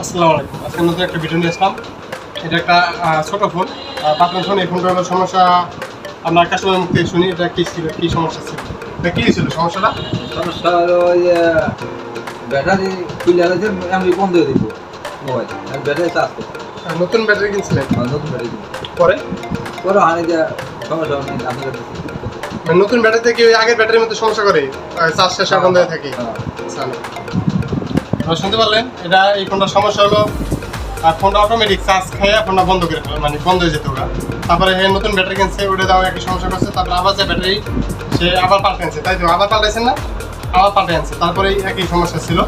আসসালামু আলাইকুম। আজকে নতুন একটা ভিডিও নিয়ে আসলাম। এটা একটা ছোট ফোন, বাটন ফোন। এই ফোনটার হলো সমস্যা, আমরা কাস্টমারের মুখ থেকে শুনি এটা কি ছিল, কি সমস্যা ছিল, এটা কি ছিল সমস্যাটা? সমস্যা হলো ওই যে ব্যাটারি খুলে গেছে, আমি বন্ধ করে দিব মোবাইল আর ব্যাটারি চার্জ করতে। নতুন ব্যাটারি কিনছিলেন? নতুন ব্যাটারি কিনবো পরে পরে হানি যে সমস্যা নেই আপনাদের মানে নতুন ব্যাটারি থেকে ওই আগের ব্যাটারির মধ্যে সমস্যা করে, চার্জ শেষ বন্ধ হয়ে থাকে। আপনারা শুনতে পারলেন, এটা এই ফোনটার সমস্যা হলো ফোনটা অটোমেটিক চার্জ খেয়ে ফোনটা বন্ধ করে ফেলে, মানে বন্ধ হয়ে যেত ওরা। তারপরে নতুন ব্যাটারি কিনছে, ওটা দাও একই সমস্যা করছে। তারপরে আবার যে ব্যাটারি সে আবার পাল্টাইছে, তাই তো আবার পাল্টাইছেন না, আবার পাল্টে আনছে। তারপরে একই সমস্যা ছিল,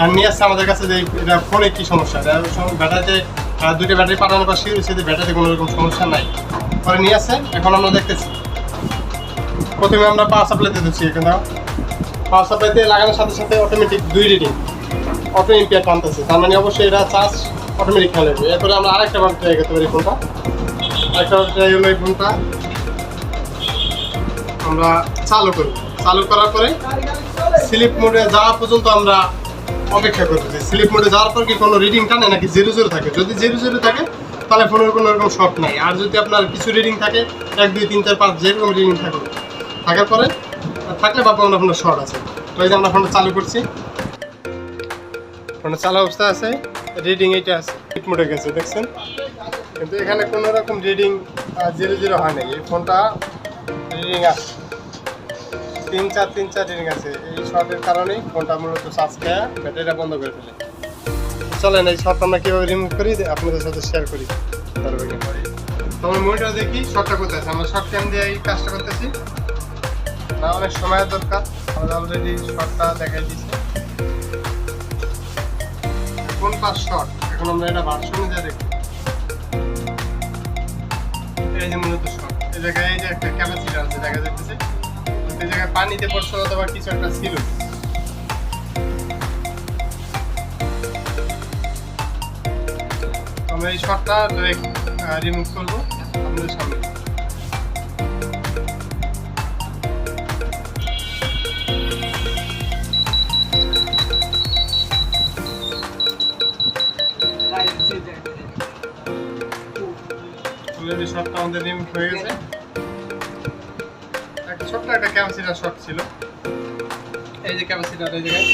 আর নিয়ে আসছে আমাদের কাছে যে এটা ফোনে কী সমস্যা। ব্যাটারিতে দুটো ব্যাটারি পাঠানোর পর শিউর হচ্ছে যে ব্যাটারিতে কোনো রকম সমস্যা নাই। পরে নিয়ে আসছে, এখন আমরা দেখতেছি। প্রথমে আমরা পাওয়ার সাপ্লাইতে দিচ্ছি, কিন্তু পাওয়ার সাপ্লাইতে লাগানোর সাথে সাথে অটোমেটিক 2 রিডিং অটো ইম্পিয়ার টানতেছে, তার মানে অবশ্যই এটা চার্জ অটোমেটিক খেলে। এরপরে আমরা আরেকটা বার ট্রাই করতে পারি ফোনটা। আরেকটা ট্রাই হলো এই ফোনটা আমরা চালু করি। চালু করার পরে স্লিপ মোডে যাওয়া পর্যন্ত আমরা অপেক্ষা করতেছি। স্লিপ মোডে যাওয়ার পর কি কোনো রিডিং টানে নাকি 0 থাকে? যদি 0 থাকে তাহলে ফোনের কোনো রকম শর্ট নাই। আর যদি আপনার কিছু রিডিং থাকে 1 2 3 4 5 যেরকম রিডিং থাকবে, থাকার পরে থাকলে ভাববো আমরা ফোনের শর্ট আছে। তো এই যে আমরা ফোনটা চালু করছি, ফোনটা চালু অবস্থা আছে, রিডিং এইটা আছে, স্লিপ মোডে গেছে দেখছেন। কিন্তু এখানে কোনো রকম রিডিং 0 হয় নাই। এই ফোনটা রিডিং আছে 3 4 রিডিং আছে। এই শর্টের কারণেই ফোনটা মূলত চার্জ খেয়ে ব্যাটারিটা বন্ধ করে ফেলে। চলেন এই শর্ট আমরা কীভাবে রিমুভ করি আপনাদের সাথে শেয়ার করি। আমরা মনিটর দেখি শর্টটা কোথায় আছে। আমরা শর্ট ক্যাম দিয়ে এই কাজটা করতেছি না, অনেক সময়ের দরকার। আমরা অলরেডি শর্টটা দেখাই দিচ্ছি কোন পাস শর্ট। এখন আমরা এটা ভার্সনে দিয়ে দেখি। এই যে মূলত শর্ট, এই জায়গায় এই যে একটা ক্যাপাসিটার আছে দেখা যাচ্ছে, এই জায়গায় পানিতে পড়ছে অথবা কিছু একটা ছিল। আমরা এই শর্টটা ডাইরেক্ট রিমুভ করবো আপনাদের সামনে। অলরেডি শর্টটা আমাদের রিমুভ হয়ে গেছে। একটা ছোট্ট একটা ক্যাপাসিটার শর্ট ছিল, এই যে ক্যাপাসিটার এই জায়গায়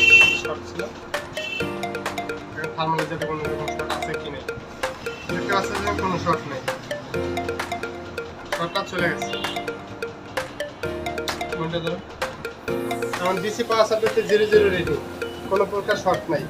শর্ট ছিল। থার্মালাইজারে কোনো রকম শর্ট আছে কি নেই, দেখতে পাচ্ছেন যে কোনো শর্ট নেই, শর্টটা চলে গেছে। এখন ডিসি পাওয়ার সাপ্লাইতে 0 রিডিং, কোনো প্রকার শর্ট নাই।